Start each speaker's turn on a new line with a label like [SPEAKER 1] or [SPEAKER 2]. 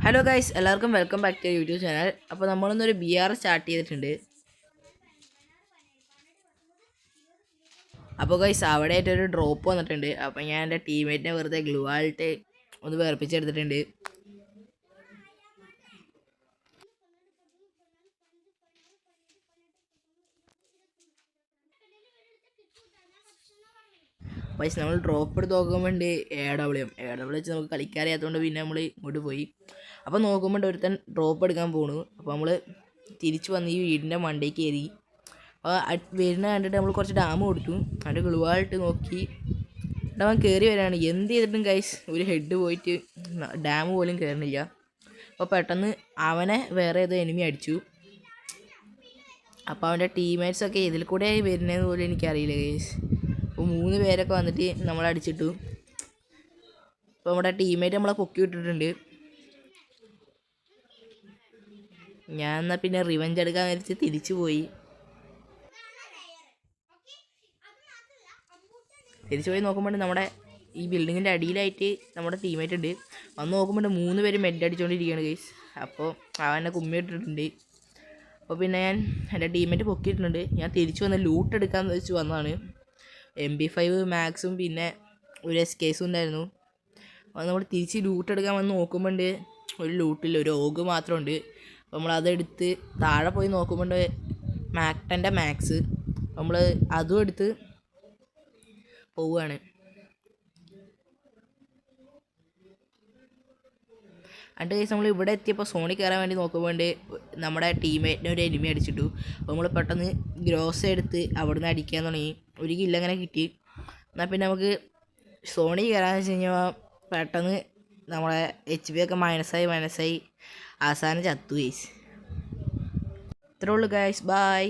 [SPEAKER 1] Hello guys, എല്ലാവർക്കും welcome back to YouTube channel. അപ്പോൾ നമ്മളിന്നൊരു BR സ്റ്റാർട്ട് ചെയ്തിട്ടുണ്ട്. അപ്പോൾ ഗൈസ് അവിടെ ആയിട്ടൊരു ഡ്രോപ്പ് വന്നിട്ടുണ്ട്. അപ്പോൾ ഞാൻ എൻ്റെ ടീമേറ്റിനെ വെറുതെ ഗ്ലൂ ആയിട്ട് ഒന്ന് വേർപ്പിച്ചെടുത്തിട്ടുണ്ട്. ഗൈസ് നമ്മൾ ഡ്രോപ്പ് എടുത്ത് നോക്കുമ്പോൾ AW വെച്ച് നമുക്ക് കളിക്കാറിയാത്തതുകൊണ്ട് പിന്നെ നമ്മൾ ഇങ്ങോട്ട് പോയി. അപ്പോൾ നോക്കുമ്പോൾ ഒരുത്തൻ ഡ്രോപ്പ് എടുക്കാൻ പോണു. അപ്പോൾ നമ്മൾ തിരിച്ച് വന്ന് ഈ വീടിൻ്റെ മണ്ടയ്ക്ക് കയറി. അപ്പോൾ വരുന്ന കണ്ടിട്ട് നമ്മൾ കുറച്ച് ഡാം കൊടുത്തു. അതിൻ്റെ ഗ്ലൂ ആയിട്ട് നോക്കി അവൻ കയറി വരികയാണ്. എന്ത് ചെയ്തിട്ടും ഗൈസ് ഒരു ഹെഡ് പോയിട്ട് ഡാം പോലും കയറുന്നില്ല. അപ്പോൾ പെട്ടെന്ന് അവനെ വേറെ ഏതോ എനിമി അടിച്ചു. അപ്പോൾ അവൻ്റെ ടീംമേറ്റ്സൊക്കെ ഇതിൽ കൂടെ വരുന്നതെന്ന് പോലും എനിക്കറിയില്ല ഗൈസ്. അപ്പോൾ 3 പേരൊക്കെ വന്നിട്ട് നമ്മളടിച്ചിട്ടു. അപ്പോൾ നമ്മുടെ ടീമേറ്റ് നമ്മളെ പൊക്കി വിട്ടിട്ടുണ്ട്. ഞാൻ എന്നാൽ പിന്നെ റിവെഞ്ച് എടുക്കാൻ വരച്ച് തിരിച്ചു പോയി നോക്കുമ്പോൾ നമ്മുടെ ഈ ബിൽഡിങ്ങിൻ്റെ അടിയിലായിട്ട് നമ്മുടെ ടീമേറ്റ് ഉണ്ട്. വന്ന് നോക്കുമ്പോൾ 3 പേര് മെഡ് അടിച്ചുകൊണ്ടിരിക്കുകയാണ് ഗൈസ്. അപ്പോൾ അവനെ കുമ്മി ഇട്ടിട്ടുണ്ട്. അപ്പോൾ പിന്നെ ഞാൻ എൻ്റെ ടീമേറ്റ് പൊക്കിയിട്ടുണ്ട്. ഞാൻ തിരിച്ചു വന്ന് ലൂട്ട് എടുക്കാമെന്ന് വെച്ച് വന്നതാണ്. MP5 മാക്സും പിന്നെ ഒരു SKസും ഉണ്ടായിരുന്നു. അപ്പോൾ നമ്മൾ തിരിച്ച് ലൂട്ട് എടുക്കാൻ വന്ന് നോക്കുമ്പോൾ ഒരു ലൂട്ടില്ല, ഒരു ഓഗ് മാത്രമുണ്ട്. അപ്പോൾ നമ്മളതെടുത്ത് താഴെ പോയി നോക്കുമ്പോൾ മാക്ടൻ്റെ മാക്സ്, നമ്മൾ അതും എടുത്ത് പോവുകയാണ്. അതിൻ്റെ കേസ് നമ്മൾ ഇവിടെ എത്തിയപ്പോൾ സോണി കയറാൻ വേണ്ടി നോക്കുമ്പോൾ നമ്മുടെ ടീമേറ്റിനെ ഒരു എനിമി അടിച്ചിട്ടു. അപ്പോൾ നമ്മൾ പെട്ടെന്ന് ഗ്രോസ് എടുത്ത് അവിടെ നിന്ന് അടിക്കാൻ തുടങ്ങി. ഒരു കില്ല് അങ്ങനെ കിട്ടി. എന്നാൽ പിന്നെ നമുക്ക് സോണി കയറാന്ന് വെച്ച് കഴിഞ്ഞാൽ പെട്ടെന്ന് നമ്മളെ HP ഒക്കെ മൈനസായി അവസാനം ചത്തു ഗൈസ്. ഇത്രേ ഉള്ളൂ ഗൈസ്, ബൈ.